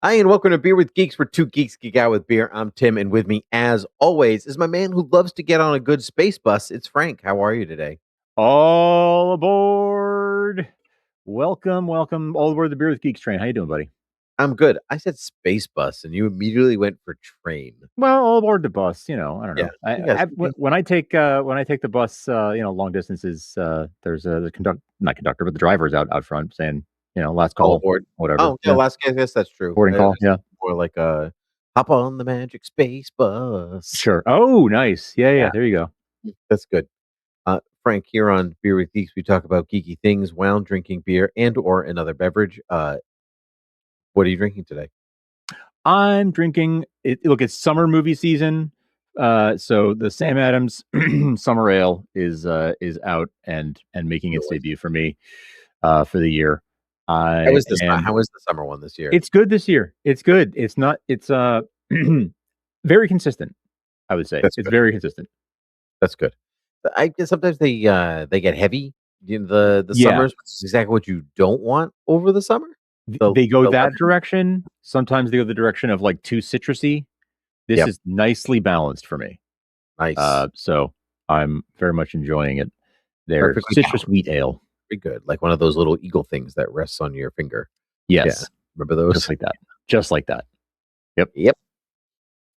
Hi, and welcome to Beer with Geeks, where two geeks geek out with beer. I'm Tim, and with me, as always, is my man who loves to get on a good space bus. It's Frank. How are you today? All aboard. Welcome all aboard the Beer with Geeks train. How you doing, buddy? I'm good. I said space bus, and you immediately went for train. Well, all aboard the bus. I don't know. Yeah, When I take the bus, long distances, there's a not conductor, but the driver's out front saying, last all call, aboard. whatever. Oh, yeah, last I guess that's true. Boarding call. Yeah, More like a hop on the magic space bus. sure. Oh, nice. Yeah. There you go. That's good. Frank, here on Beer with Geeks, we talk about geeky things while drinking beer and or another beverage. What are you drinking today? I'm drinking it. Look, it's summer movie season. So the Sam Adams Summer Ale is out and making its debut for me for the year. How is the summer one this year? It's good this year. It's good. It's very consistent, I would say. It's very consistent. That's good. I guess sometimes they get heavy. The summers, which is exactly what you don't want over the summer. They go that direction. Sometimes they go the direction of like too citrusy. This is nicely balanced for me. Nice. So I'm very much enjoying it. Their citrus wheat ale. Very good. Like one of those little eagle things that rests on your finger. Yes. Yeah. Remember those? Just like that. Yep.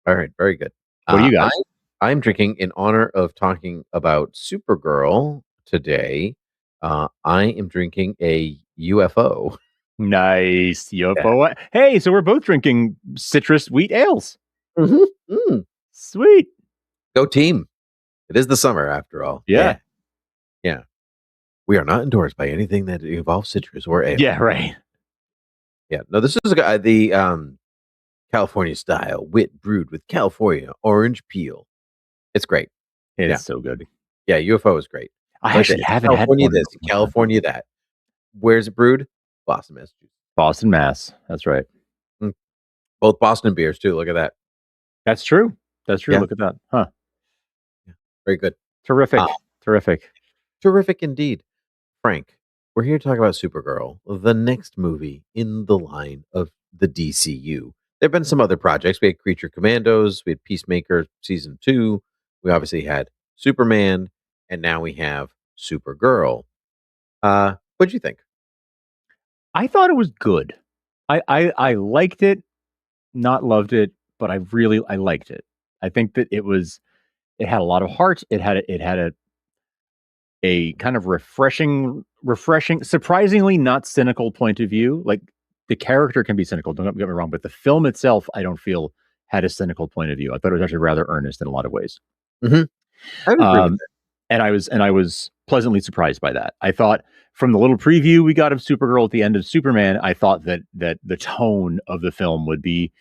All right. Very good. What do you got? I'm drinking in honor of talking about Supergirl today. I am drinking a UFO. Nice UFO. Yeah. Hey, so we're both drinking citrus wheat ales. Mm-hmm. Sweet. Go team. It is the summer after all. Yeah. We are not endorsed by anything that involves citrus or ale. Yeah, right. Yeah. No, this is the California style wit brewed with California orange peel. It's great. It is so good. Yeah, UFO is great. I actually haven't had California this, California that. Where's it brewed? Boston, Massachusetts. Boston, Mass. That's right. Both Boston beers too. Look at that. That's true. Yeah. Look at that. Huh. Yeah. Very good. Terrific. Terrific indeed. Frank, we're here to talk about Supergirl, the next movie in the line of the DCU. There have been some other projects. We had Creature Commandos, we had Peacemaker Season 2, we obviously had Superman, and now we have Supergirl. What'd you think? I thought it was good. I liked it, not loved it, but I liked it. I think that it had a lot of heart. It had a kind of refreshing, surprisingly not cynical point of view. Like the character can be cynical, don't get me wrong, but the film itself, I don't feel had a cynical point of view. I thought it was actually rather earnest in a lot of ways. Mm-hmm. I would agree with that. And I was pleasantly surprised by that. I thought from the little preview we got of Supergirl at the end of Superman, I thought that the tone of the film would be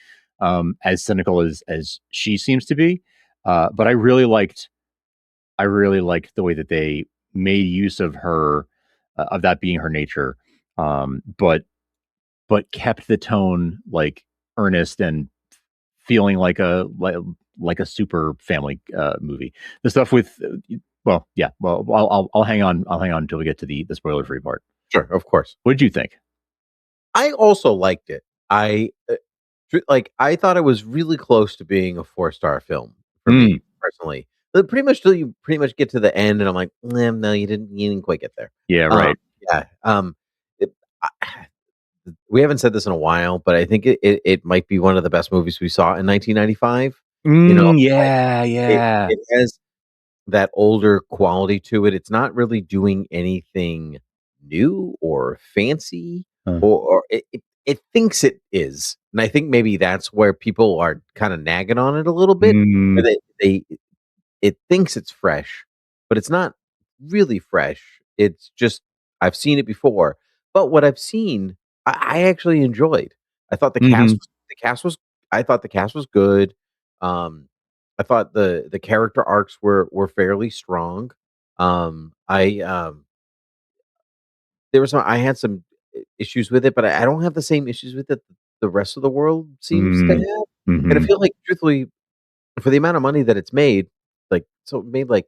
as cynical as she seems to be. But I really liked the way that they made use of her, of that being her nature, but kept the tone like earnest and feeling like a super family movie. The stuff with I'll hang on until we get to the spoiler free part. Sure, of course. What did you think? I also liked it. I thought it was really close to being a 4-star film for me personally. But pretty much till you get to the end, and I'm like, no, you didn't quite get there. Yeah, right. We haven't said this in a while, but I think it might be one of the best movies we saw in 1995. Yeah. It has that older quality to it. It's not really doing anything new or fancy, or it thinks it is, and I think maybe that's where people are kind of nagging on it a little bit. It thinks it's fresh, but it's not really fresh. It's just I've seen it before, but what I've seen, I actually enjoyed. I thought the cast was good. I thought the character arcs were fairly strong. I had some issues with it, but I don't have the same issues with it that the rest of the world seems to have. And I feel like, truthfully, for the amount of money that it's made, it made like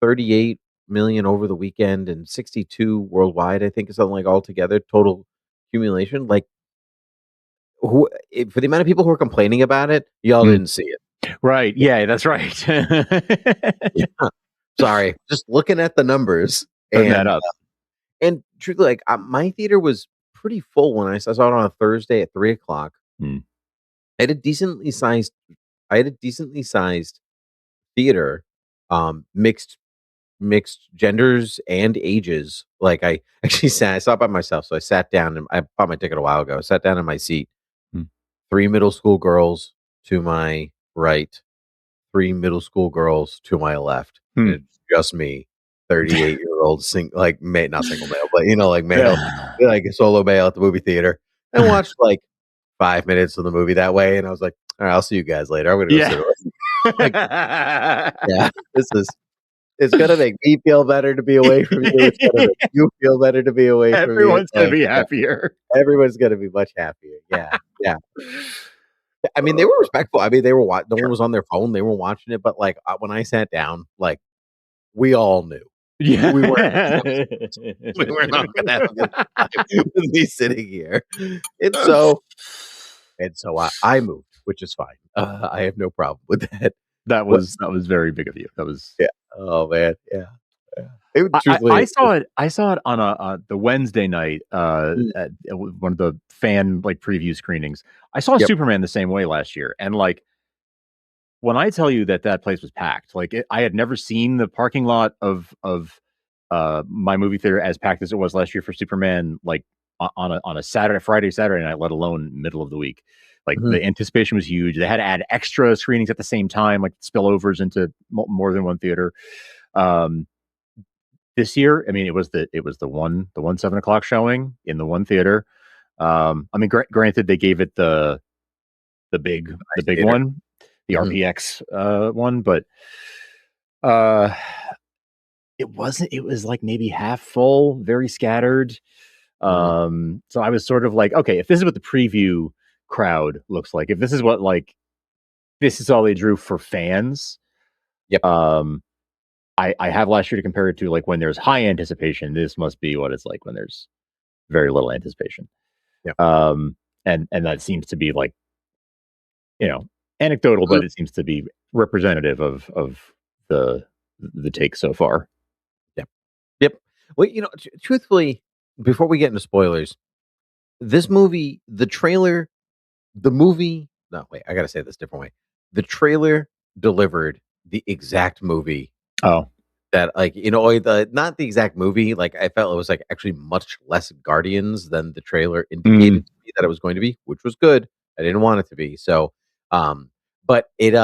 38 million over the weekend and 62 worldwide, I think, is something like altogether total accumulation. Like, for the amount of people who are complaining about it, y'all didn't see it. Right. Yeah, that's right. Yeah. Sorry, just looking at the numbers Doesn't add up. And truthfully, like my theater was pretty full when I saw it on a Thursday at 3 o'clock. Mm. I had a decently sized theater, mixed genders and ages. Like I actually I saw it by myself, so I sat down and I bought my ticket a while ago. I sat down in my seat. Mm. 3 middle school girls to my right, 3 middle school girls to my left. And it's just me, 38-year-old not single male, but like male, like a solo male at the movie theater. I watched like 5 minutes of the movie that way, and I was like, all right, I'll see you guys later. I'm gonna go sit around. Like, yeah, it's gonna make me feel better to be away from you. It's gonna make you feel better to be away from you. Everyone's gonna be happier. Everyone's gonna be much happier. Yeah, yeah. I mean, they were respectful. I mean, they were no one was on their phone. They were watching it, but like when I sat down, like we all knew. Yeah, we were not gonna have a good time with me sitting here, and so I moved, which is fine. I have no problem with that. That was very big of you. That was Oh man, yeah. I saw it on the Wednesday night at one of the fan preview screenings. I saw Superman the same way last year, and when I tell you that place was packed, I had never seen the parking lot of my movie theater as packed as it was last year for Superman. On a Friday, Saturday night, let alone middle of the week. The anticipation was huge. They had to add extra screenings at the same time, like spillovers into more than one theater. This year, I mean, it was the 7 o'clock showing in the one theater. I mean, granted, they gave it the big theater one, the RPX one, but it wasn't. It was maybe half full, very scattered. So I was sort of like, okay, if this is what the preview crowd looks like, if this is what this is all they drew for fans. I have last year to compare it to when there's high anticipation. This must be what it's like when there's very little anticipation. And that seems to be anecdotal, but it seems to be representative of the take so far. Yep. Well, truthfully, before we get into spoilers, this movie, I gotta say this a different way. The trailer delivered the exact movie. Oh. That not the exact movie. I felt it was actually much less Guardians than the trailer indicated to me that it was going to be, which was good. I didn't want it to be. So, but it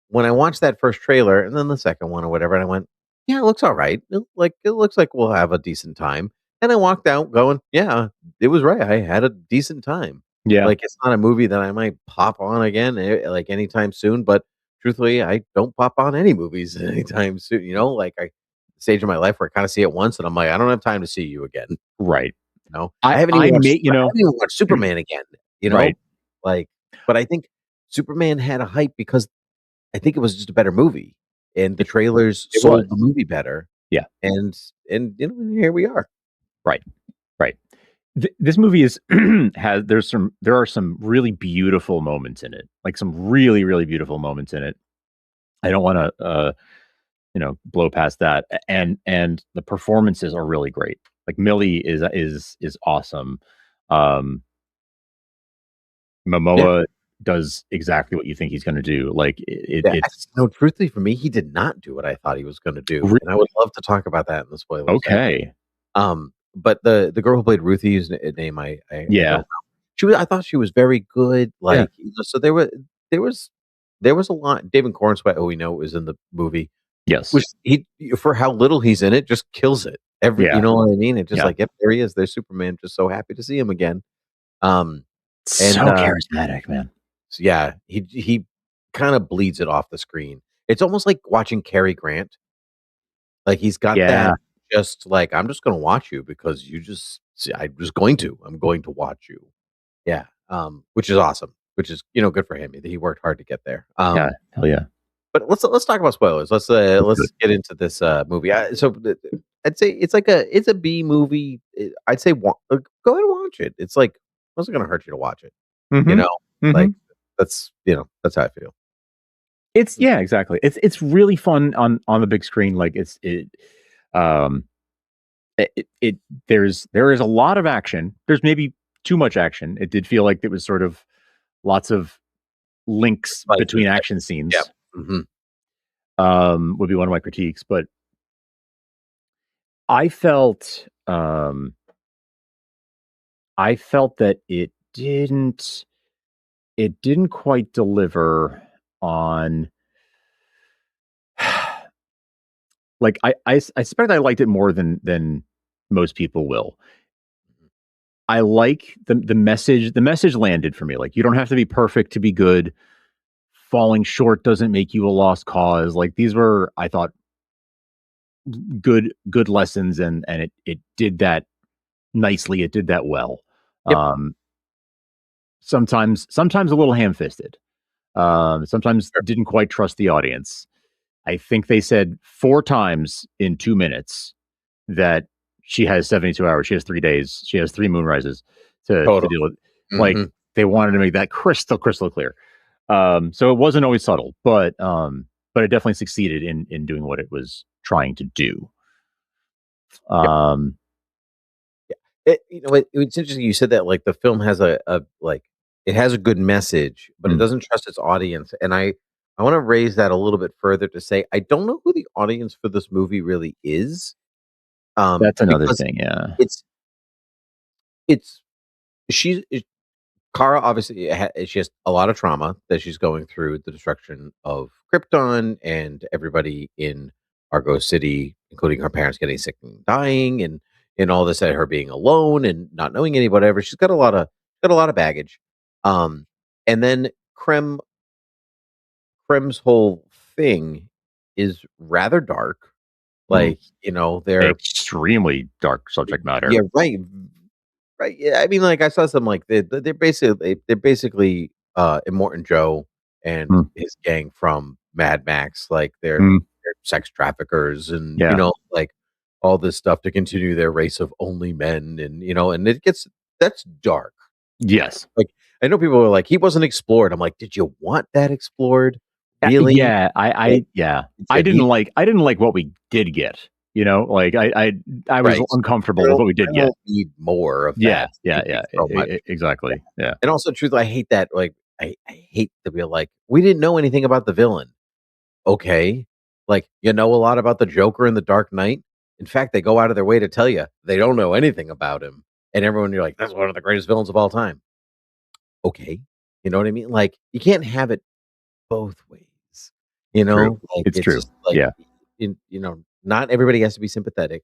when I watched that first trailer and then the second one or whatever, and I went, yeah, it looks all right. It looks like we'll have a decent time. And I walked out going, yeah, it was right. I had a decent time. Yeah. It's not a movie that I might pop on again, anytime soon, but truthfully, I don't pop on any movies anytime soon. The stage of my life where I kind of see it once, and I'm like, I don't have time to see you again. Right. I haven't even watched Superman again. Right. But I think Superman had a hype because I think it was just a better movie, and the trailers sold the movie better. Yeah. And here we are. Right. This movie is there are some really beautiful moments in it, some really, really beautiful moments in it. I don't want to blow past that, and the performances are really great. Millie is awesome. Momoa does exactly what you think he's going to do. It's truthfully for me, he did not do what I thought he was going to do, and I would love to talk about that in the spoilers. Okay. But the girl who played Ruthie, whose name I don't know. I thought she was very good. So there was a lot. David Cornsweet, who we know was in the movie. Yes, which he, for how little he's in it, just kills it. You know what I mean? It's just yep, there he is. There's Superman. Just so happy to see him again. So charismatic, man. So yeah, he kind of bleeds it off the screen. It's almost like watching Cary Grant. He's got that. Just I'm just going to watch you because I'm going to watch you. Yeah. Which is awesome, which is, good for him. He worked hard to get there. Yeah. Hell yeah. But let's talk about spoilers. Let's get into this movie. So I'd say it's a B movie. I'd say go ahead and watch it. It's what's it going to hurt you to watch it? You Mm-hmm. know, Mm-hmm. like that's how I feel. It's yeah, exactly. It's really fun on the big screen. Like um it there is a lot of action. There's maybe too much action. It did feel like it was sort of lots of links Like between action yeah. scenes. Hmm. Would be one of my critiques, but I felt I felt that it didn't quite deliver on like I suspect I liked it more than most people will. I like the message. The message landed for me. Like you don't have to be perfect to be good. Falling short doesn't make you a lost cause. Like these were, I thought, good lessons, and it did that nicely. It did that well. Yep. Um, sometimes a little ham fisted. Sometimes Sure. didn't quite trust the audience. I think they said 4 times in 2 minutes that she has 72 hours. She has 3 days. She has 3 moonrises to Totally. deal with. Like Hmm. they wanted to make that crystal clear. So it wasn't always subtle, but it definitely succeeded in doing what it was trying to do. Yep. Um, It's interesting you said that, like, the film has it has a good message, but it mm, doesn't trust its audience, and I wanna raise that a little bit further to say, I don't know who the audience for this movie really is, that's another because thing. Yeah. it's it's she's Kara obviously she has a lot of trauma that she's going through, the destruction of Krypton and everybody in Argo City, including her parents getting sick and dying, and all this, and her being alone and not knowing anybody. Whatever. She's got a lot of baggage. Um, and then Krem's whole thing is rather dark. Mm, Like, they're extremely dark subject matter. yeah, right. Right, yeah, I mean, like, I saw some, like, they're basically, Immortan Joe and Mm, his gang from Mad Max, like, mm, they're sex traffickers and, yeah. like, all this stuff to continue their race of only men and it gets that's dark. Yes. Like, I know people are like, "He wasn't explored." I'm like, "Did you want that explored? Really?" Yeah. Like, Yeah. did you need I didn't like what we did get. You know, like I was right. uncomfortable with what we I did get. don't need more of Yeah. that. Yeah. Thank you Yeah. so much. Yeah. Exactly. Yeah. And also, truth, I hate that. Like, I hate to be like, we didn't know anything about the villain. Okay, like you know a lot about the Joker in the Dark Knight. In fact, they go out of their way to tell you they don't know anything about him, and everyone you're like, that's one of the greatest villains of all time. Okay, you know what I mean? Like, you can't have it both ways. True. Like It's it's true. just like, Yeah. not everybody has to be sympathetic,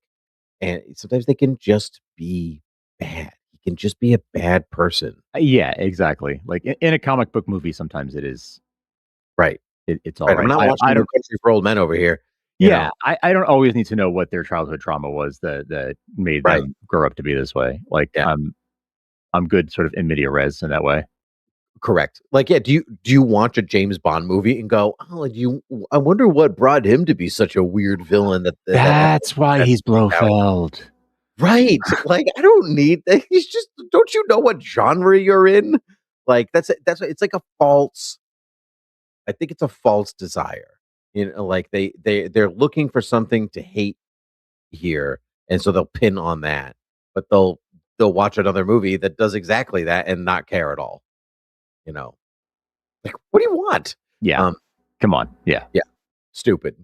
and sometimes they can just be bad. He can just be a bad person. Yeah, exactly. Like in a comic book movie, sometimes Right. it's all Right. I'm right. not I watching No don't. Country for Old Men over here. You Yeah, know. I don't always need to know what their childhood trauma was that made Right. them grow up to be this way. Like Yeah. I'm good sort of in media res in that way. Correct. Like, yeah, do you watch a James Bond movie and go, "Oh, I wonder what brought him to be such a weird villain that had That's why had to he's take out." Blofeld. Right. Like, I don't need that. He's just don't you know what genre you're in? Like, it's like a false I think it's a false desire. Like they're looking for something to hate here, and so they'll pin on that. But they'll watch another movie that does exactly that and not care at all, you know. Like, what do you want? Yeah. Um, Come on. Yeah. yeah, stupid.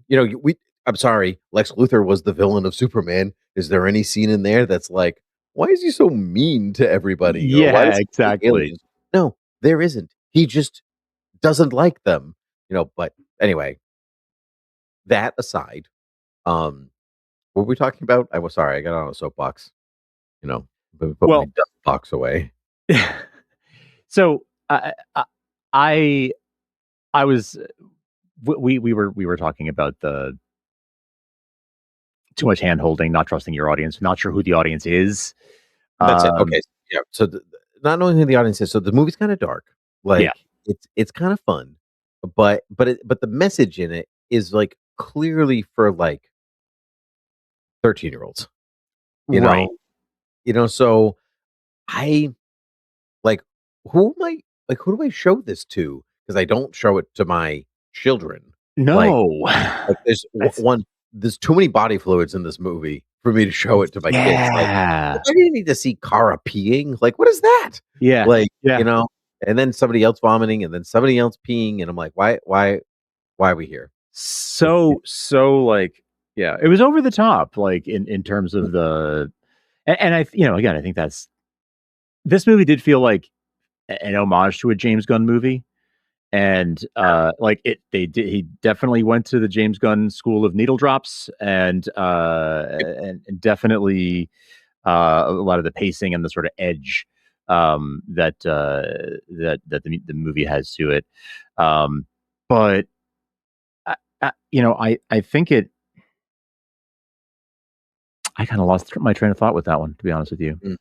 I'm sorry, Lex Luthor was the villain of Superman. Is there any scene in there that's like, why is he so mean to everybody? Or why Yeah, does he hate exactly. aliens? No, there isn't. He just doesn't like them. But anyway, that aside, um, what were we talking about? I was sorry, I got on a soapbox, but put my Well, dust box away. so I I was we were talking about the too much hand holding, not trusting your audience, not sure who the audience is. That's it. Okay. Um, Yeah. So not knowing who the audience is, so the movie's kind of dark. yeah, Like it's kind of fun, but the message in it is like clearly for like 13-year-olds. You right. know, so I like who am I? like, who do I show this to? Because I don't show it to my children. Like, No. there's one. There's too many body fluids in this movie for me to show it to my kids. Like, Yeah. I didn't need to see Kara peeing. Like, what is that? Yeah. Like, Yeah. and then somebody else vomiting, and then somebody else peeing, and I'm like, why are we here? So like, yeah, it was over the top, like in terms of the, and I, again, I think this movie did feel like an homage to a James Gunn movie. And like he definitely went to the James Gunn school of needle drops, and definitely a lot of the pacing and the sort of edge that the movie has to it. But I think I kind of lost my train of thought with that one, to be honest with you. Mm.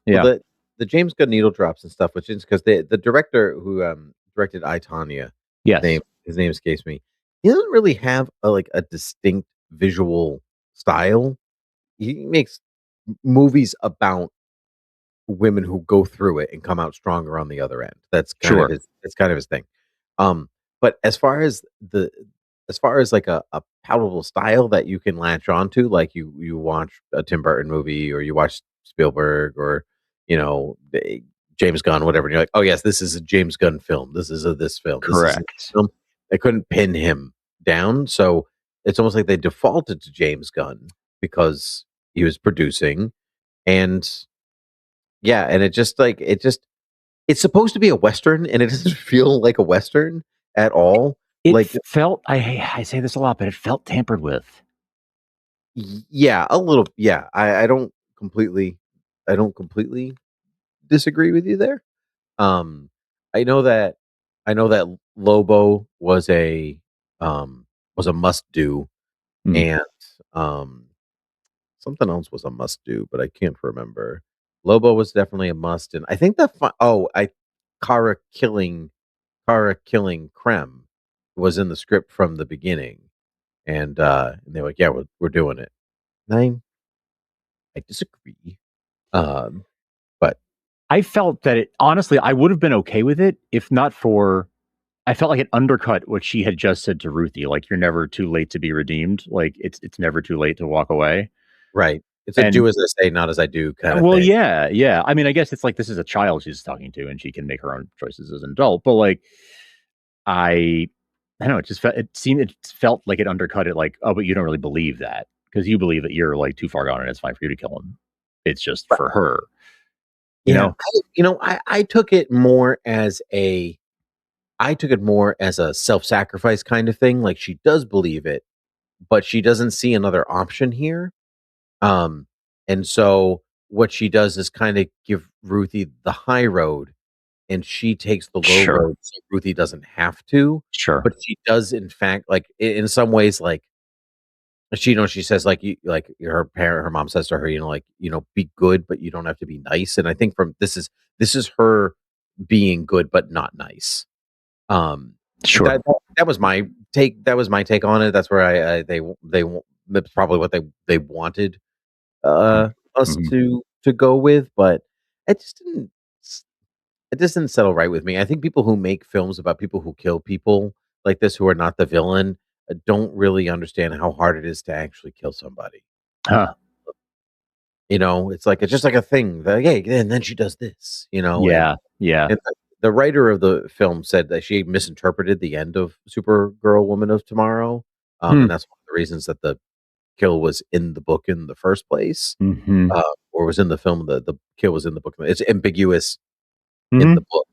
Yeah. Well, the James Gunn needle drops and stuff, which is because the director who directed I, Tonya, Yes. his name escapes me. He doesn't really have a distinct visual style. He makes movies about women who go through it and come out stronger on the other end. That's kind of his thing. But as far as like a palatable style that you can latch onto, like you watch a Tim Burton movie or you watch Spielberg or James Gunn, whatever, and you're like, oh yes, this is a James Gunn film. This is this film. Correct. This is film. They couldn't pin him down, so it's almost like they defaulted to James Gunn because he was producing, and yeah, and it's supposed to be a Western, and it doesn't feel like a Western at all. It felt, I say this a lot, but it felt tampered with. Yeah, a little. Yeah, I don't completely disagree with you there. I know that Lobo was a must do, and something else was a must do, but I can't remember. Lobo was definitely a must, and I think Kara killing Krem was in the script from the beginning, and they're like, yeah, we're doing it. And I disagree, but I felt that honestly, I would have been okay with it if not for, I felt like it undercut what she had just said to Ruthie. Like, you're never too late to be redeemed. Like, it's never too late to walk away. right, it's a do as I say, not as I do kind of well, thing. yeah. I mean, I guess it's like this is a child she's talking to, and she can make her own choices as an adult. But like, I don't know. It felt like it undercut it. Like, oh, but you don't really believe that because you believe that you're like too far gone, and it's fine for you to kill him. It's just for her. You know? I took it more as a self-sacrifice kind of thing. Like, she does believe it, but she doesn't see another option here. And so what she does is kind of give Ruthie the high road, and she takes the low road so Ruthie doesn't have to. Sure. But she does, in fact, like in some ways, like she says, like, her mom says to her, be good, but you don't have to be nice. And I think this is her being good but not nice. Sure. That was my take. That was my take on it. That's where that's probably what they wanted us to go with, but it just didn't settle right with me. I think people who make films about people who kill people like this, who are not the villain, don't really understand how hard it is to actually kill somebody. Huh. It's like, it's just like a thing that, hey, and then she does this, Yeah. And the writer of the film said that she misinterpreted the end of Supergirl Woman of Tomorrow. And that's one of the reasons that the kill was in the book in the first place, or was in the film. The kill was in the book. It's ambiguous in the book,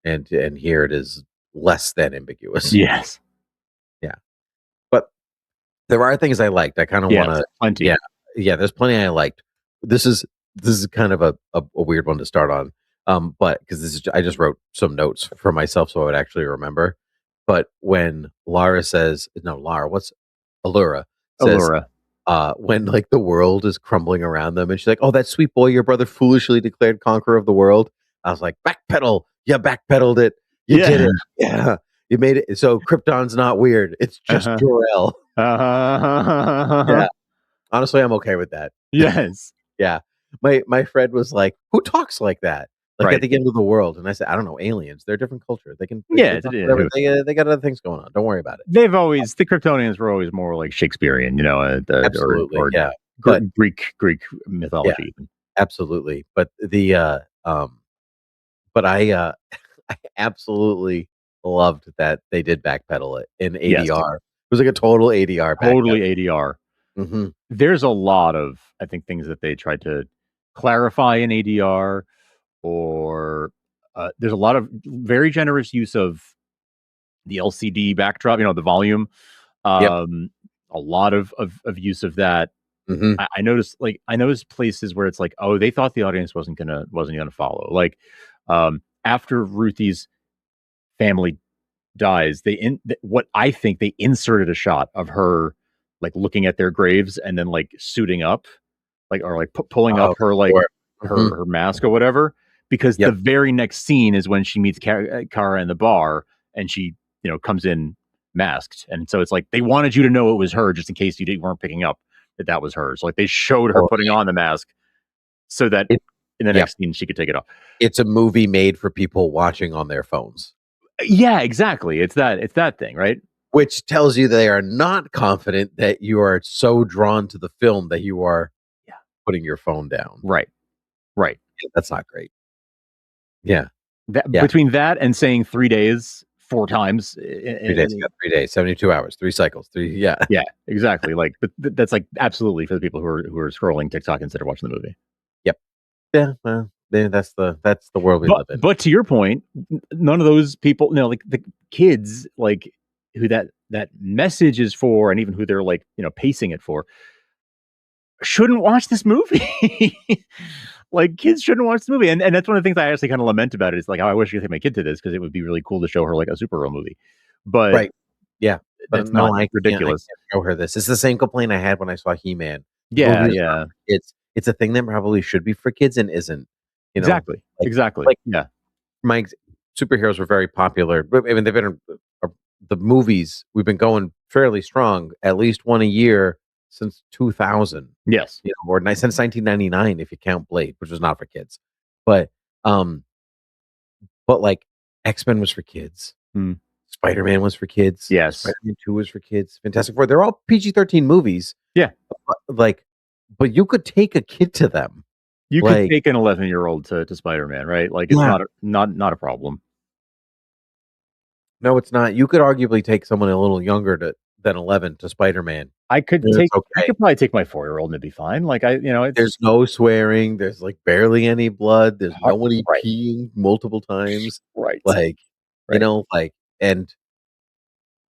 and here it is less than ambiguous. Yes. Yeah, but there are things I liked. I kind of want to. Plenty. Yeah. There's plenty I liked. This is kind of a weird one to start on, but because I just wrote some notes for myself so I would actually remember. But when Allura says, when like the world is crumbling around them, and she's like, "Oh, that sweet boy, your brother foolishly declared conqueror of the world." I was like, "Backpedal! You backpedaled it. You did it. Yeah, you made it. So Krypton's not weird. It's just Jor-El." Yeah, honestly, I'm okay with that. Yes. Yeah, my friend was like, "Who talks like that? Like, at the end of the world, and I said, "I don't know, aliens, they're a different culture. They can Yeah, they talk whatever they got other things going on. Don't worry about it." the Kryptonians were always more like Shakespearean, Absolutely, or yeah. But Greek yeah, mythology. absolutely. But but I I absolutely loved that they did backpedal it in Yes, ADR. It was like a total ADR backpedal. totally ADR. Mhm. There's a lot of, I think, things that they tried to clarify in ADR, or there's a lot of very generous use of the LCD backdrop, the volume. Yep. A lot of use of that. Mhm. I noticed places where it's like, oh, they thought the audience wasn't gonna follow. Like, after Ruthie's family dies, what I think they inserted a shot of her like looking at their graves and then like suiting up, like, or like pulling up Oh, her like sure. Mhm. her mask or whatever, because the Yep. very next scene is when she meets Kara in the bar, and she comes in masked, and so it's like they wanted you to know it was her just in case weren't picking up that was her. So like they showed her putting Totally. on the mask so that It in the Yep. next scene she could take it off. It's a movie made for people watching on their phones, Yeah, exactly. It's that thing, right? which tells you they are not confident that you are so drawn to the film that you are Yeah. putting your phone down. Right. Right. That's not great. Yeah. That Yeah. between that and saying 3 days 4 times, 3 days, you got 3 days, 72 hours, 3 cycles, 3 yeah. yeah, exactly. Like, but that's like absolutely for the people who are scrolling TikTok instead of watching the movie. Yep. Yeah, well, that's the world we But live in. but to your point, none of those people, like the kids, like who that message is for, and even who they're like, pacing it for, shouldn't watch this movie. Like, kids shouldn't watch this movie, and that's one of the things I actually kind of lament about it. Is like, oh, I wish I could take my kid to this because it would be really cool to show her like a Supergirl movie, but Right. Yeah. But that's not no, I can't ridiculous. show her this. It's the same complaint I had when I saw He-Man. The Yeah, movie was not yeah, for kids. It's a thing that probably should be for kids and isn't, you know? exactly, Like exactly. like Yeah, my ex superheroes were very popular, but, I mean, they've been uh, the movies, we've been going fairly strong, at least 1 a year since 2000, yes, or since 1999 if you count Blade, which was not for kids. But, um, like, X-Men was for kids. mm, Spider-Man was for kids. yes, Spider-Man 2 was for kids. Fantastic Four, they're all PG-13 movies, yeah. but, but you could take a kid to them. You could Like take an 11-year-old to Spider-Man, right? Like, it's yeah. not a problem. No, it's not. You could arguably take someone a little younger than 11 to Spider-Man, and it's I okay. could probably take my 4-year-old and it'd be fine. Like, it's There's no swearing, there's, like, barely any blood, there's hard, nobody right, peeing multiple times, right, like, right. like and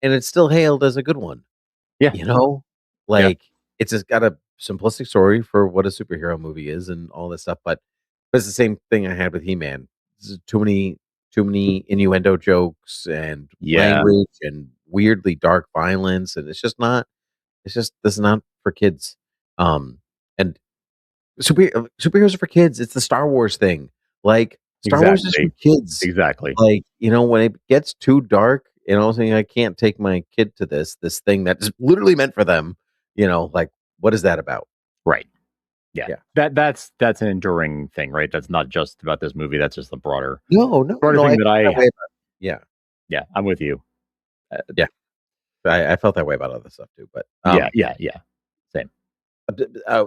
it's still hailed as a good one, Yeah, you know? yeah, Like, it's just got a simplistic story for what a superhero movie is and all this stuff, but it's the same thing I had with He-Man. This is too many innuendo jokes and yeah, language and weirdly dark violence, and it's just this is not for kids. And superheroes are for kids. It's the Star Wars thing. Like, Star Wars is for exactly, kids. exactly. Like, when it gets too dark, all of a sudden I can't take my kid to this thing that is literally meant for them, like, what is that about? Right. Yeah. Yeah. That's an enduring thing, right? That's not just about this movie. That's just the No, no, broader no, I thing that felt that way about yeah, yeah, I'm with you. yeah. I felt that way about other stuff too, but, Yeah, yeah, yeah. Same.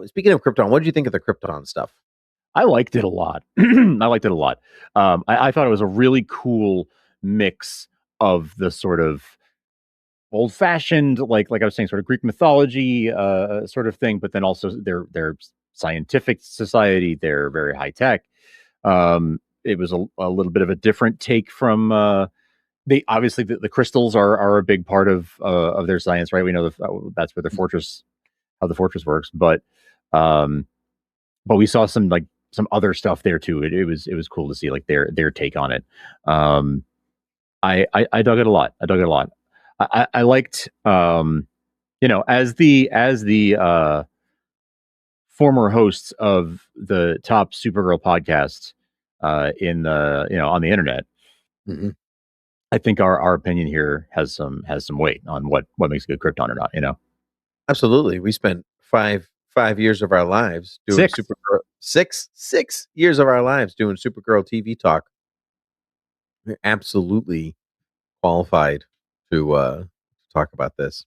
speaking of Krypton, what did you think of the Krypton stuff? I liked it a lot. I liked it a lot. I thought it was a really cool mix of the sort of old fashioned, like I was saying, sort of Greek mythology, sort of thing, but then also their scientific society. They're very high tech. It was a little bit of a different take from. They obviously the crystals are a big part of their science, right? We know that's where the fortress, how the fortress works, um, but we saw some other stuff there too. It was cool to see like their take on it. Um, I dug it a lot. I dug it a lot. I liked, as the former hosts of the top Supergirl podcast, in the on the internet. Mhm. I think our opinion here has some weight on what makes a good Krypton or not. Absolutely. We spent 5 years of our lives doing 6. Supergirl six years of our lives doing Supergirl TV talk. We're absolutely qualified to talk about this.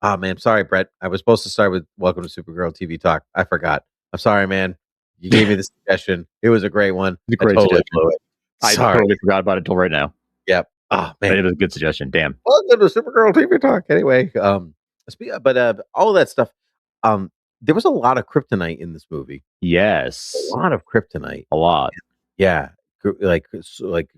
Oh man, sorry, Brett. I was supposed to start with Welcome to Supergirl TV Talk. I forgot. I'm sorry, man. You gave me the suggestion. It was a great one. It's a I great totally suggestion. blew it. I Sorry. totally forgot about it till right now. Yep. Oh But man. it was a good suggestion. Damn. Welcome to Supergirl TV Talk. Anyway, but all of that stuff. There was a lot of kryptonite in this movie. Yes. A lot of kryptonite. A lot. Yeah, like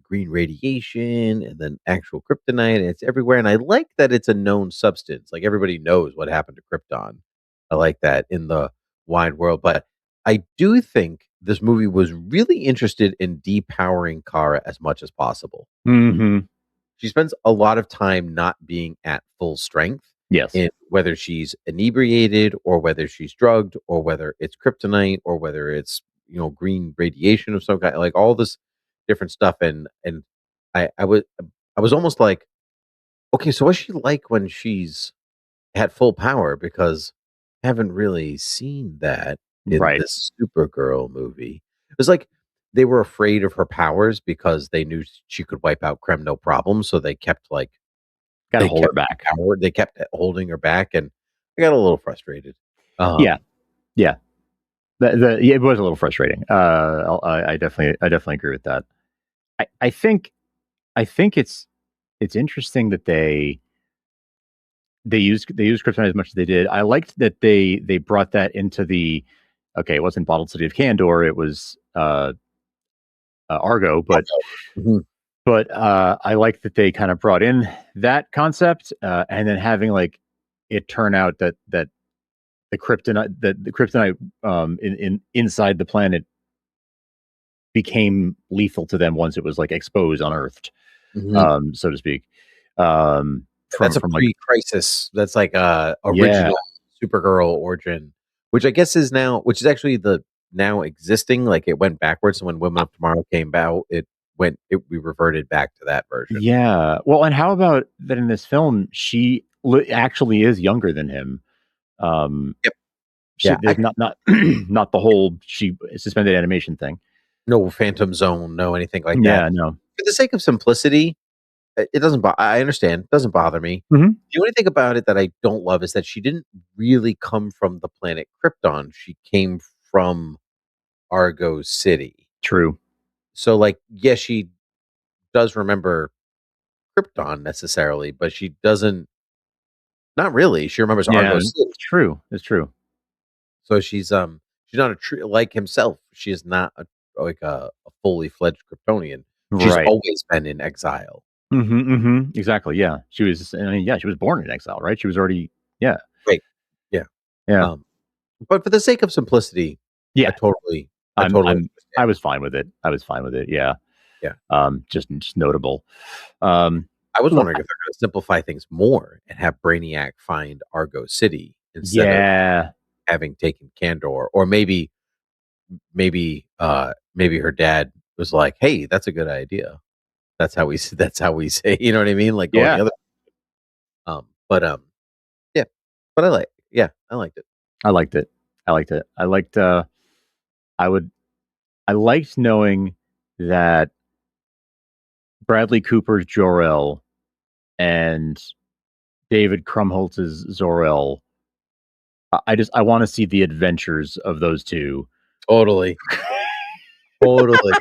green radiation, and then actual kryptonite. And it's everywhere, and I like that it's a known substance. Like everybody knows what happened to Krypton. I like that in the wide world, but I do think this movie was really interested in depowering Kara as much as possible. Mm-hmm. She spends a lot of time not being at full strength. Yes. In whether she's inebriated or whether she's drugged or whether it's kryptonite or whether it's green radiation of some kind, like all this different stuff. And I was almost like, okay, so what's she like when she's at full power? Because I haven't really seen that in Right. this Supergirl movie. It was like they were afraid of her powers because they knew she could wipe out Krem no problem, so they kept like Gotta they hold her kept back. they kept holding her back, and I got a little frustrated. Yeah. Yeah. It was a little frustrating. I definitely agree with that. I think it's interesting that they used Kryptonite as much as they did. I liked that they brought that into the it wasn't Bottled City of Candor, it was Argo, but Mhm. I like that they kind of brought in that concept, and then having like it turn out that the kryptonite in inside the planet became lethal to them once it was like exposed, unearthed, Mhm. so to speak. From That's a like pre-crisis. That's like yeah, original Supergirl origin, which I guess is now, which is actually the now existing. Like it went backwards, and when Women of Tomorrow came out, we reverted back to that version. yeah. Well, and how about that in this film? She actually is younger than him. Um, Yep. she Yeah. there's not not the whole she suspended animation thing. No Phantom Zone, no anything like that. Yeah, no. For the sake of simplicity, it doesn't. I understand. It doesn't bother me. Mm-hmm. The only thing about it that I don't love is that she didn't really come from the planet Krypton. She came from Argo City. True. So, like, yes, she does remember Krypton necessarily, but she doesn't. Not really. She remembers Yeah, Argo City. it's true. It's true. So she's not a true like himself. She is not a fully fledged Kryptonian. She's Right. always been in exile. Mm-hmm, mm-hmm. Exactly. Yeah. She was. I mean, yeah, she was born in exile, right? She was already. Yeah. Wait, yeah. Yeah. But for the sake of simplicity, Yeah. I totally understand. I was fine with it. Yeah. Yeah. Just notable. Um, I was look, wondering if they're going to simplify things more and have Brainiac find Argo City instead of yeah. having taken Kandor, or maybe her dad was like, "Hey, that's a good idea." That's how we say, you know what I mean? Like going Yeah. the other. Yeah, but I liked it. I liked it. I liked it. I liked. I liked knowing that Bradley Cooper's Jor-El and David Krumholtz's Zor-El. I want to see the adventures of those two. Totally, totally,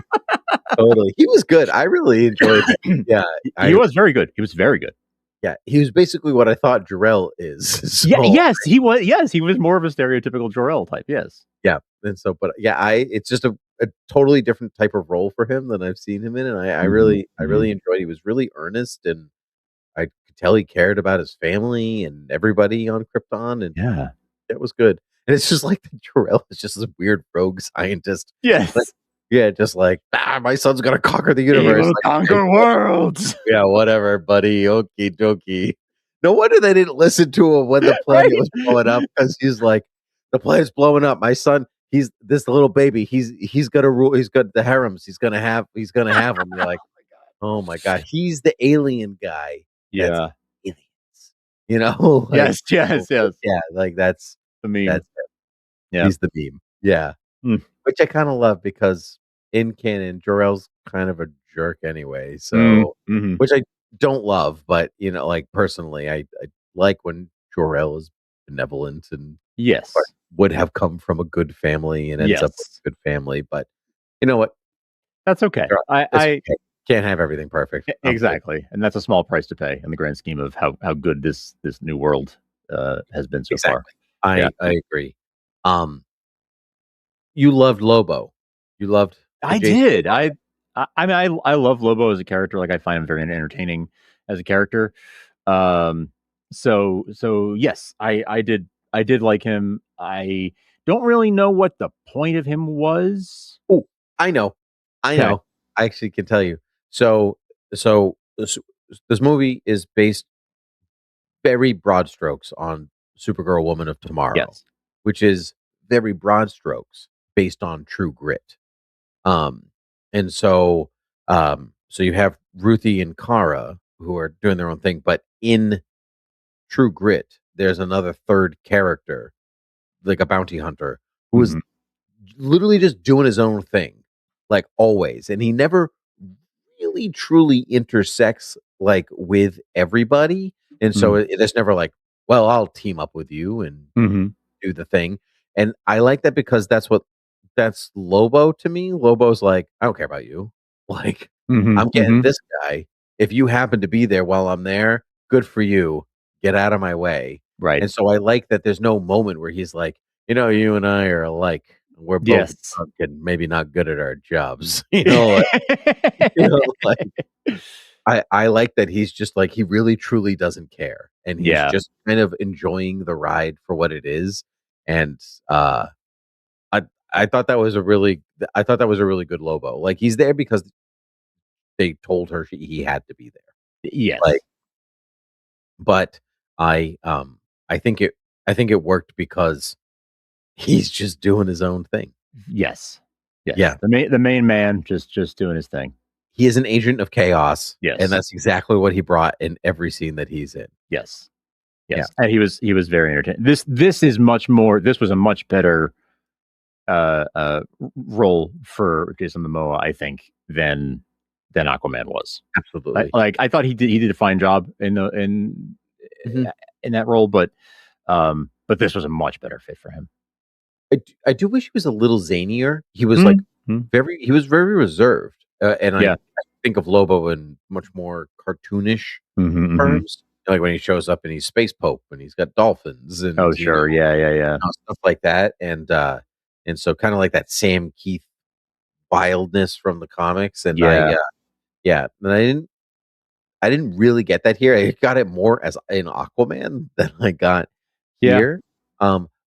totally. He was good. I really enjoyed him. Yeah, He was very good. He was very good. yeah. He was basically what I thought Jor-El is. So, Yeah. Yes, he was. Yes, he was more of a stereotypical Jor-El type. Yes. yeah, and so, but yeah, it's just a totally different type of role for him than I've seen him in, and I really enjoyed. He was really earnest, and I could tell he cared about his family and everybody on Krypton, and Yeah. it was good. And it's just like the Jor-El is just this weird rogue scientist. Yes. Like, yeah, just like, my son's gonna conquer the He universe. will Like, conquer worlds. yeah, whatever, buddy. Okie dokie. No wonder they didn't listen to him when the planet Right? was blowing up, because he's like, the planet's blowing up. My son, he's this little baby. He's gonna rule. He's got the harems. He's gonna have them. You're like, oh my god, he's the alien guy. That's Yeah. aliens. You know? Like, Yes. yeah, like that's The meme. that's Yeah. he's the meme. Yeah. Mm. which I kind of love because in canon, Jor-El's kind of a jerk anyway. Mm, So, hmm. which I don't love, but like personally, I like when Jor-El is benevolent and but Yes. would have come from a good family and ends up with Yes. a good family. But you know what? That's okay. It's okay. Can't have everything perfect. I'm good. Exactly, and that's a small price to pay in the grand scheme of how good this new world has been so far. Exactly. Yeah, I agree. Um, you loved Lobo. You loved the I Jason did. Momoa. I mean, I love Lobo as a character. Like, I find him very entertaining as a character. Um, so yes, I did like him. I don't really know what the point of him was. Oh, I know. I Okay. know. I actually can tell you. So so this movie is based very broad strokes on Supergirl Woman of Tomorrow, Yes. which is very broad strokes based on True Grit. Um, and so you have Ruthie and Kara who are doing their own thing, but in True Grit, there's another third character, like a bounty hunter, who is Hmm. literally just doing his own thing, like always, and he never really truly intersects like with everybody, and so it's never like, well, I'll team up with you and Hmm. do the thing. And I like that because that's Lobo to me. Lobo's like, I don't care about you. Like, Hmm. I'm getting Hmm. this guy. If you happen to be there while I'm there, good for you. Get out of my way. Right. And so I like that there's no moment where he's like, you and I are alike. We're both Yes. drunk and maybe not good at our jobs. Like I like that he's just like he really truly doesn't care, and he's Yeah. just kind of enjoying the ride for what it is. And I I thought that was a really I thought that was a really good Lobo. Like he's there because they told her he had to be there. Like, Yes. but I think it worked because he's just doing his own thing. Yes. Yes. Yeah, The main man just doing his thing. he is an agent of chaos, and Yes. that's exactly what he brought in every scene that he's in. Yes. Yeah, Yes. And he was very entertaining. This is much more, this was a much better role for Jason Momoa, I think, than Aquaman was. absolutely. I thought he did a fine job Mhm. in that role, but this was a much better fit for him. I do wish he was a little zanier. He was like Mm-hmm. he was very reserved, and I Yeah. think of Lobo in much more cartoonish Mm-hmm, mm-hmm. terms, like when he shows up and he's Space Pope and he's got dolphins and Oh, sure. Yeah, yeah, yeah. stuff like that, and so kind of like that Sam Keith wildness from the comics, and Yeah. yeah, and I didn't really get that here. I got it more as in Aquaman than I got Yeah. here.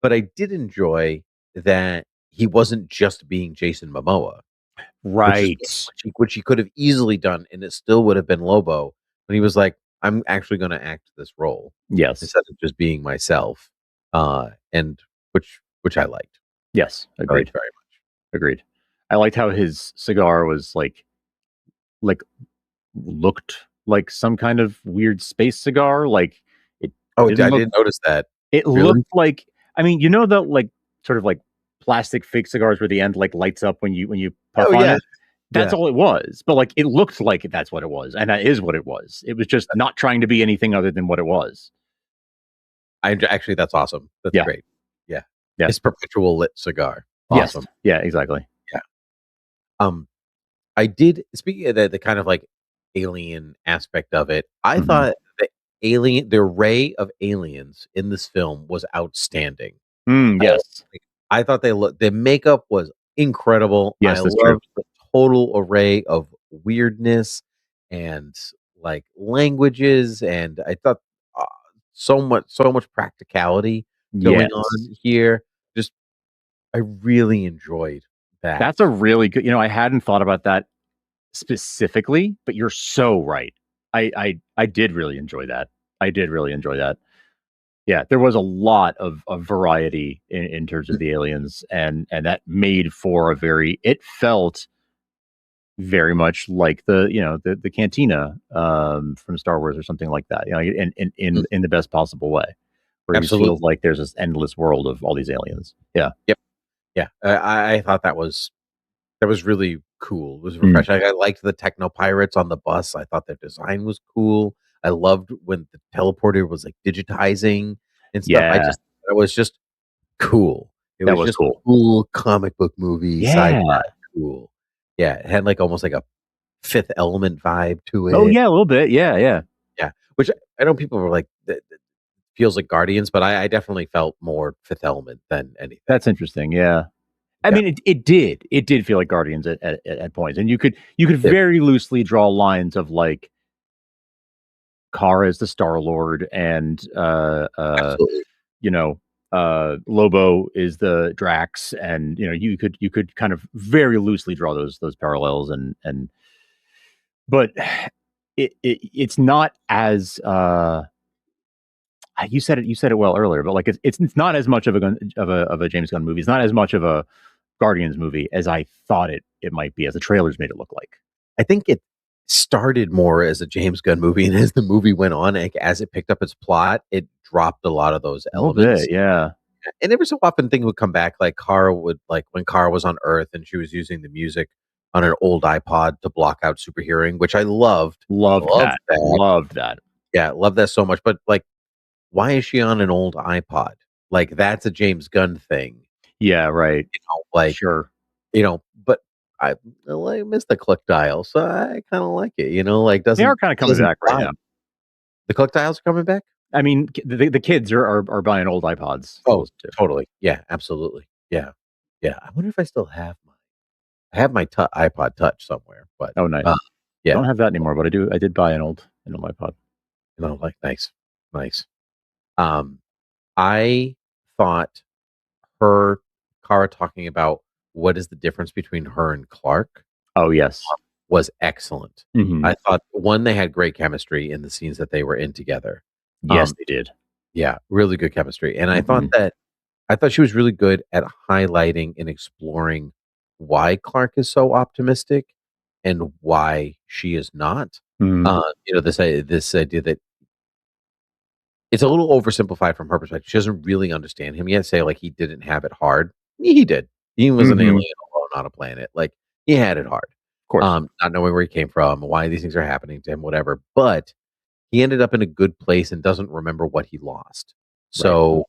But I did enjoy that he wasn't just being Jason Momoa, which is Right. which he could have easily done, and it still would have been Lobo. But he was like, "I'm actually going to act this role Yes. instead of just being myself," and which I liked. Yes. I liked Agreed. very much. Agreed. I liked how his cigar was like looked like some kind of weird space cigar. Like, it Oh, didn't I look. didn't notice that. It Really? looked like. I mean, the like sort of like plastic fake cigars where the end like lights up when you puff Oh on yeah, it. That's yeah. all it was. But like, it looked like that's what it was, and that is what it was. It was just not trying to be anything other than what it was. I actually that's awesome. That's Yeah. great. Yeah, Yeah. his perpetual lit cigar. Yes. Awesome. Yeah. Exactly. Yeah. Um, I did speaking of the kind of like alien aspect of it, I Hmm. thought the array of aliens in this film was outstanding. Uh, Yes. like, I thought the makeup was incredible. I Yes. That's true. loved the total array of weirdness and like languages, and I thought uh, so much practicality going Yes. on here. Just I really enjoyed that. That's a really good. I hadn't thought about that specifically, but you're so right. I did really enjoy that. I did really enjoy that. Yeah, there was a lot of variety in terms of the aliens, and that made for a very. It felt very much like the cantina from Star Wars or something like that. Mhm. In the best possible way, where you feel Absolutely. like there's this endless world of all these aliens. Yeah. Yep. Yeah, I thought that was really cool. It was Mm. refreshing. I liked the techno pirates on the bus. I thought their design was cool. I loved when the teleporter was like digitizing and stuff. Yeah, It was just cool. It that was was just cool. cool comic book movie sci-fi Yeah. cool. Yeah, it had like almost like a Fifth Element vibe to Oh it. yeah, a little bit. Yeah, yeah. Yeah, which I know people were like that feels like Guardians, but I definitely felt more Fifth Element than anything. That's interesting. Yeah. I Yeah, mean, it did feel like Guardians at points, and you could it, very loosely draw lines of like Kara is the Star Lord, and absolutely. you know, Lobo is the Drax, and you could kind of very loosely draw those parallels, and but it's not as you said it well earlier, but like it's not as much of a James Gunn movie. It's not as much of a Guardians movie as I thought it might be, as the trailers made it look like. I think it started more as a James Gunn movie, and as the movie went on, like, as it picked up its plot, it dropped a lot of those A little bit, elements. yeah. And every so often, things would come back, like Kara would like when Kara was on Earth and she was using the music on an old iPod to block out superhearing, which I loved. Loved Loved that. that. Loved that. Yeah, love that so much. But like, why is she on an old iPod? Like, that's a James Gunn thing, Yeah, right. like, Sure. but I miss the click dial, so I kind of like it, like They are doesn't kind of coming doesn't back right die. now. The click dials are coming back. I mean, the kids are buying old iPods to Oh, listen to. totally. Yeah, absolutely. Yeah, yeah. I wonder if I still have I have my iPod Touch somewhere, but Oh, nice. yeah, Don't have that anymore, but I did buy an old iPod. like nice, nice. Um, I thought her Kara talking about what is the difference between her and Clark Oh, yes. was excellent. Hmm. I thought one, they had great chemistry in the scenes that they were in together. Yes, Um, they did. yeah, really good chemistry, and Hmm. I thought she was really good at highlighting and exploring why Clark is so optimistic and why she is not. Hmm. This idea that it's a little oversimplified from her perspective. She doesn't really understand him yet. Say like he didn't have it hard. He did. He was an Hmm. alien alone on a planet. Like he had it hard. Of course. Not knowing where he came from, why these things are happening to him, whatever. But he ended up in a good place and doesn't remember what he lost. Right.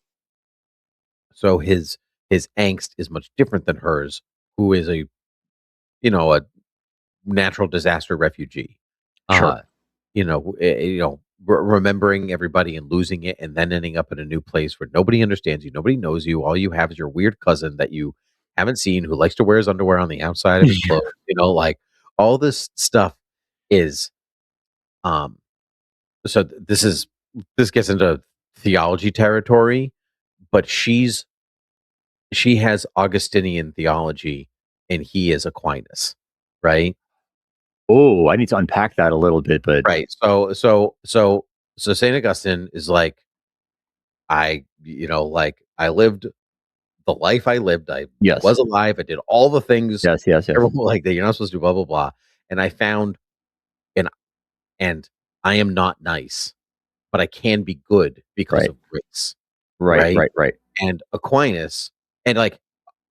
So his angst is much different than hers, who is a natural disaster refugee. Sure. Uh, remembering everybody and losing it, and then ending up in a new place where nobody understands you, nobody knows you. All you have is your weird cousin that you haven't seen, who likes to wear his underwear on the outside of his clothes. Like all this stuff is. Um, so this gets into theology territory, but she has Augustinian theology and he is Aquinas, right? Oh, I need to unpack that a little bit, but Right. So Saint Augustine is like, I lived the life I lived. I yes. was alive. I did all the things Yes, yes, yes. everyone like that you're not supposed to do, blah blah blah. And I found and and I am not nice, but I can be good because Right. of grace, Right, right? right, right. And Aquinas and like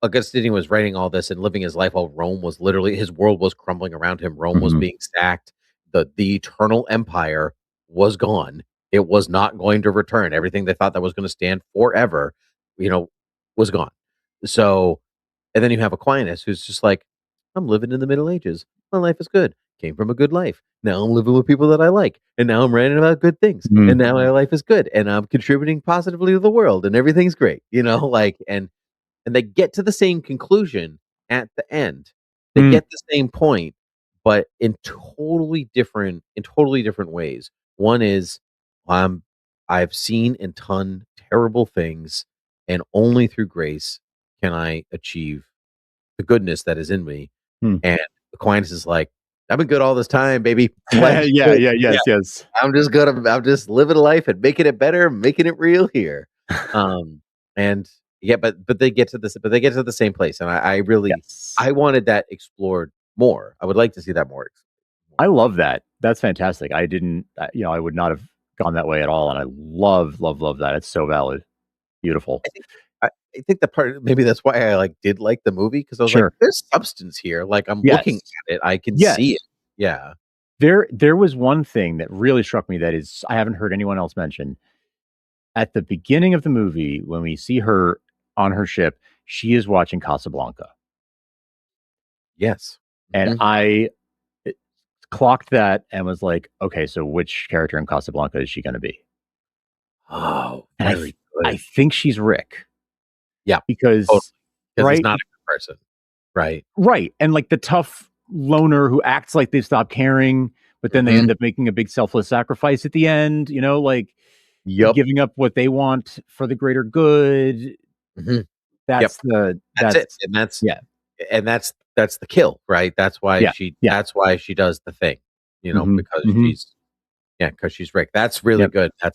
Augustine was writing all this and living his life while Rome was literally his world was crumbling around him. Rome was Hmm. being sacked. The eternal empire was gone. It was not going to return. Everything they thought that was going to stand forever, you know, was gone. So, and then you have Aquinas, who's just like, I'm living in the Middle Ages. My life is good. Came from a good life. Now I'm living with people that I like, and now I'm writing about good things, and now my life is good, and I'm contributing positively to the world, and everything's great. And they get to the same conclusion at the end. They Mm. get the same point, but in totally different ways. One is, um, I've seen and done terrible things, and only through grace can I achieve the goodness that is in me. Mm. And Aquinas is like, I've been good all this time, baby. Life is Yeah, good. yeah, Yeah, yes, yes. I'm just good. I'm just living life and making it better, making it real here. Um, and yeah, but they get to the same place, and I really Yes. I wanted that explored more. I would like to see that more. I love that. That's fantastic. I didn't, I would not have gone that way at all. And I love, love, love that. It's so valid. Beautiful. I think I think the part maybe that's why I like did like the movie because I was like, Sure. there's substance here. Like I'm looking Yes. at it, I can see it. Yes. Yeah. There was one thing that really struck me that is I haven't heard anyone else mention. At the beginning of the movie, when we see her on her ship, she is watching Casablanca. Yes. And Mhm. I clocked that and was like, okay, so which character in Casablanca is she going to be? Oh, And very I good. think she's Rick Yeah. Totally. because, Because he's right, not a good person. Right. right, and like the tough loner who acts like they've stopped caring, but then they Mhm. end up making a big selfless sacrifice at the end. Like Yep. giving up what they want for the greater good. Mhm. Yep. That's the That's it. that's And that's yeah, and that's the kill, right? yeah, yeah. That's why she does the thing, Hmm. because Hmm. because she's Rick. That's really Yep, good. yep.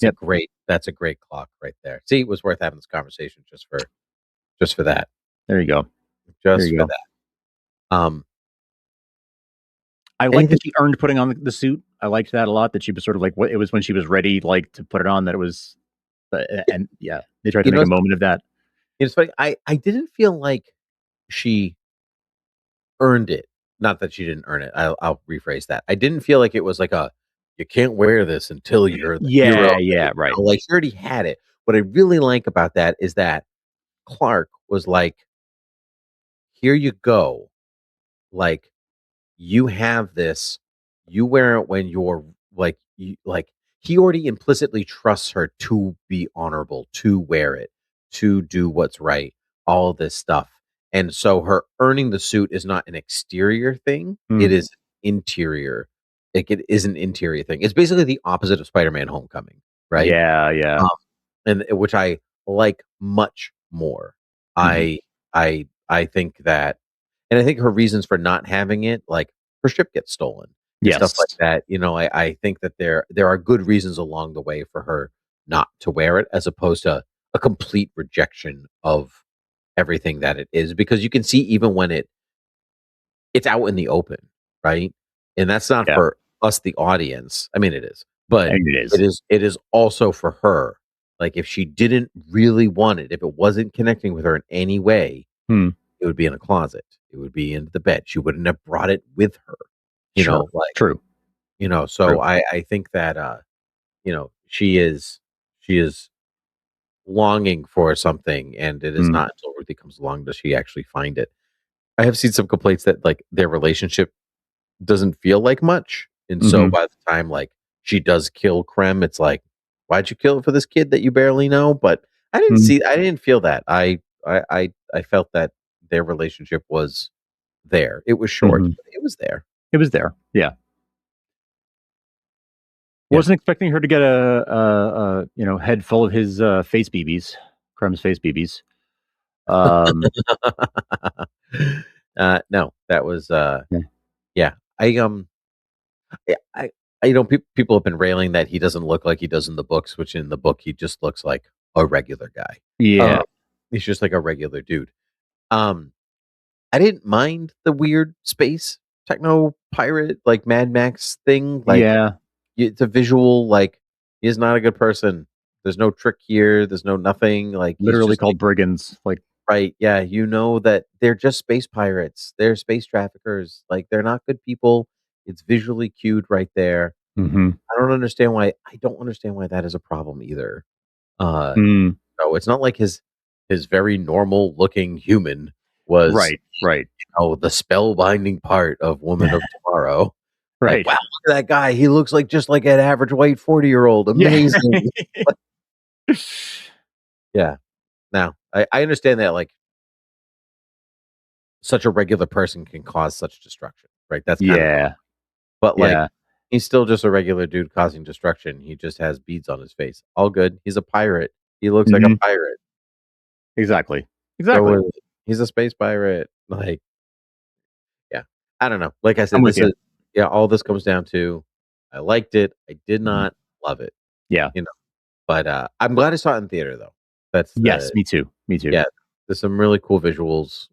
That's a great clock right there. See, it was worth having this conversation just for that. There you go. There Just you for go. that. Um I like anything that she earned putting on the suit. I liked that a lot. That she was sort of like what it was when she was ready, like to put it on. That it was, and yeah, they tried to you make know a moment of that. it's funny. I didn't feel like she earned it. Not that she didn't earn it. I'll rephrase that. I didn't feel like it was like a you can't wear this until you're the hero. Yeah, yeah, right. Like she already had it. What I really like about that is that Clark was like, "Here you go. Like you have this. You wear it when you're like he already implicitly trusts her to be honorable, to wear it, to do what's right, all this stuff. And so her earning the suit is not an exterior thing, Mm. it is interior. Like it is an interior thing. It's basically the opposite of Spider-Man Homecoming, right? Yeah, yeah. Um, and which I like much more. Mhm. I think that and I think her reasons for not having it, like her ship gets stolen and stuff Yes. like that. I think that there are good reasons along the way for her not to wear it, as opposed to a complete rejection of everything that it is. Because you can see even when it's out in the open, right? And that's not Yeah, for us, the audience. I mean, it is, but and it is. it is also for her. Like if she didn't really want it, if it wasn't connecting with her in any way, Hmm. it would be in a closet. It would be in the bed. She wouldn't have brought it with her. Sure. Like, True. so True. I think that she is longing for something and it is Mm. not until Ruthie comes along does she actually find it. I have seen some complaints that like their relationship doesn't feel like much. And so Mhm. by the time like she does kill Krem, it's like, why'd you kill it for this kid that you barely know? But Mm. I didn't feel that. I felt that their relationship was there. It was short, Mhm. but it was there. It was there. Yeah. Yeah. Wasn't expecting her to get a head full of his face BBs, Krem's face BBs. Um, No, that was yeah. yeah. Yeah, people have been railing that he doesn't look like he does in the books, which in the book he just looks like a regular guy. Yeah. Um, he's just like a regular dude. Um, I didn't mind the weird space techno pirate like Mad Max thing. Like Yeah. it's a visual. Like he's not a good person. There's no trick here. There's no nothing. Like he's Literally just like called brigands. Like, right. Yeah, that they're just space pirates. They're space traffickers. Like they're not good people. It's visually cued right there. mhm. I don't understand why that is a problem either. Uh, Mm. so it's not like his very normal looking human was, Right. Right. the spellbinding part of Woman of Tomorrow. Like, Right. wow, look at that guy. He looks like just like an average white 40-year-old. Yeah. Amazing. Yeah. Now, I understand that like such a regular person can cause such destruction, right? That's kind of Yeah. but like Yeah. he's still just a regular dude causing destruction. He just has beads on his face. All good. He's a pirate. He looks like a Mhm. pirate. Exactly. So Exactly. what is it? He's a space pirate. Like, yeah. I don't know. Like I I'm said, with this you. is yeah, all this comes down to I liked it. I did Mhm. not love it, Yeah. you know. But I'm glad I saw it in theater though. That's Yes. the Me too. Me too. yeah, there's some really cool visuals.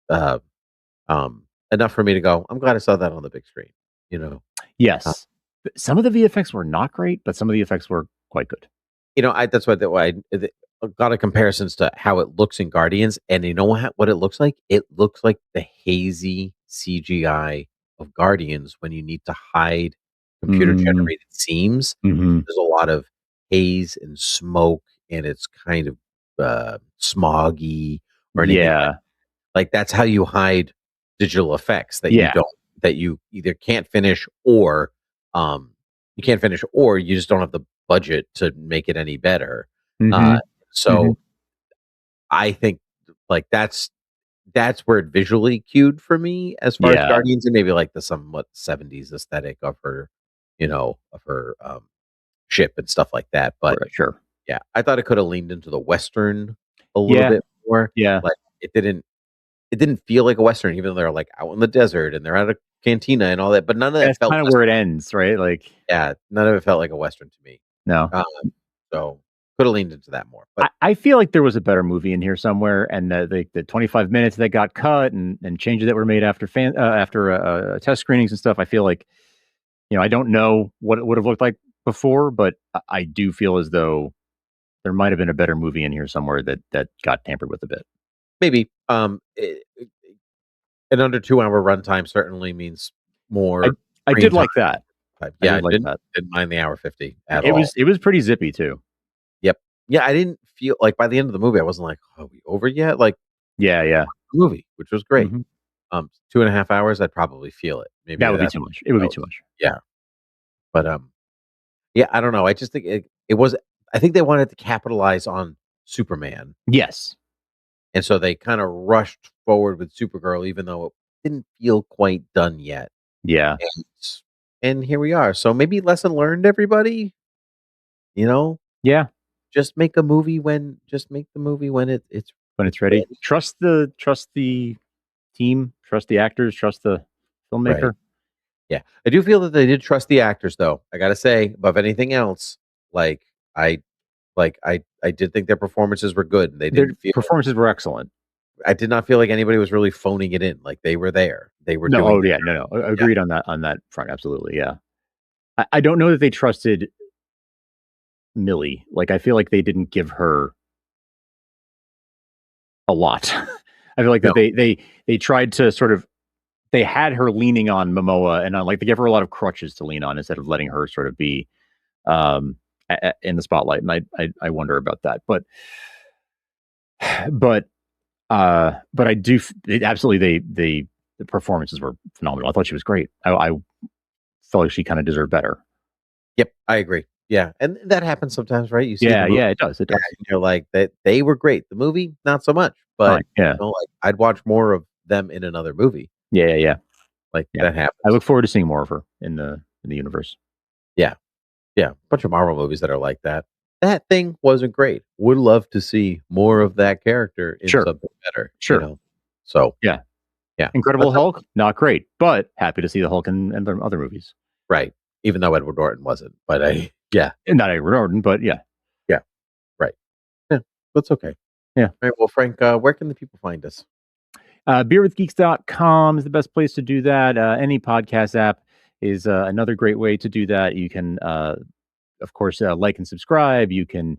Uh enough for me to go, I'm glad I saw that on the big screen, you know. Uh, Yes. Some of the VFX were not great, but some of the effects were quite good. I that's why a lot of comparisons to how it looks in Guardians, and you know what it looks like? It looks like the hazy CGI of Guardians when you need to hide computer Mm, generated seams. hmm There's a lot of haze and smoke, and it's kind of smoggy or anything Yeah. like that's how you hide digital effects Yeah. that you either can't finish or um you can't finish or you just don't have the budget to make it any better. Uh hmm hmm so I think like that's where it visually cued for me as far as Yeah. Guardians and maybe like the somewhat 70s aesthetic of her, of her ship and stuff like that. But Right, sure. yeah, I thought it could have leaned into the Western a little Yeah. bit more. Yeah. Like it didn't feel like a Western, even though they're like out in the desert and they're at a cantina and all that, but none of And that it's felt kind of where it Western. ends, right? Like, Yeah, none of it felt like a Western to me. no. Um, so could have leaned into that more. But I feel like there was a better movie in here somewhere, and the 25 minutes that got cut and changes that were made after test screenings and stuff. I feel like, I don't know what it would have looked like before, but I do feel as though there might have been a better movie in here somewhere that got tampered with a bit. maybe an under 2 hour runtime certainly means I more I screen did time. like that. I Yeah, I did like didn't that. didn't mind the hour 50 at It all. was it was pretty zippy too. Yep. Yeah, I didn't feel like by the end of the movie, I wasn't like, "Are we over yet?" Like, Yeah, yeah. the movie, which was great. hmm 2.5 hours, I'd probably feel it. Maybe That would be that's too much. It would how be it too was. much. Yeah, but, yeah, I don't know. I just think it was I think they wanted to capitalize on Superman, Yes. and so they kinda rushed forward with Supergirl even though it didn't feel quite done yet, Yeah. and and here we are. So maybe lesson learned, everybody, you know? Yeah. Just make the movie when it's When it's it's ready, ready. trust the team, trust the actors, trust the Right. filmmaker. Yeah. I do feel that they did trust the actors, though. I gotta say, above anything else, like, I I did think their performances were good, they Their didn't feel performances were excellent. I did not feel like anybody was really phoning it in, like, they were there. They were No, doing oh their yeah, no, no, yeah, agreed on that front. Absolutely, yeah. I don't know that they trusted Millie. Like, I feel like they didn't give her a lot. I feel like that no, they tried to sort of they had her leaning on Momoa and on like they gave her a lot of crutches to lean on instead of letting her sort of be um in the spotlight. And I wonder about that. But but I do absolutely the performances were phenomenal. I thought she was great. I felt like she kind of deserved better. yep, I agree. Yeah, and that happens sometimes, right? You see the Yeah, movie, yeah, it does. It yeah, does. and you're like, "That they were great." The movie, not so much, but, Fine. Yeah. like, I'd watch more of them in another movie. Yeah, yeah, yeah. Like, Yeah. that I happens. look forward to seeing more of her in the universe. Yeah. Yeah, bunch of Marvel movies that are like that. That thing wasn't great. Would love to see more of that character in Sure. something better, you Sure. know? So, Yeah. yeah. But Incredible Hulk, not great, but happy to see the Hulk in the other movies. right. Even though Edward Norton wasn't, but I yeah, And not Edward Norton, but yeah. yeah, right. Yeah, that's okay. Yeah. Alright, well, Frank, where can the people find us? Beerwithgeeks.com is the best place to do that. Any podcast app is another great way to do that. You can, of course, like and subscribe. You can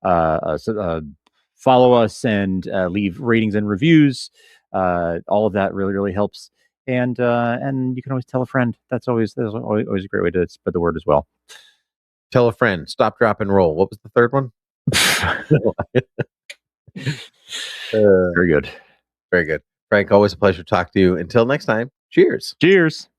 follow us and leave ratings and reviews. All of that really, really helps. And you can always tell a friend. That's always a great way to spread the word as well. Tell a friend, stop, drop, and roll. What was the third one? Uh, Very good. very good. Frank, always a pleasure to talk to you. Until next time, cheers. Cheers.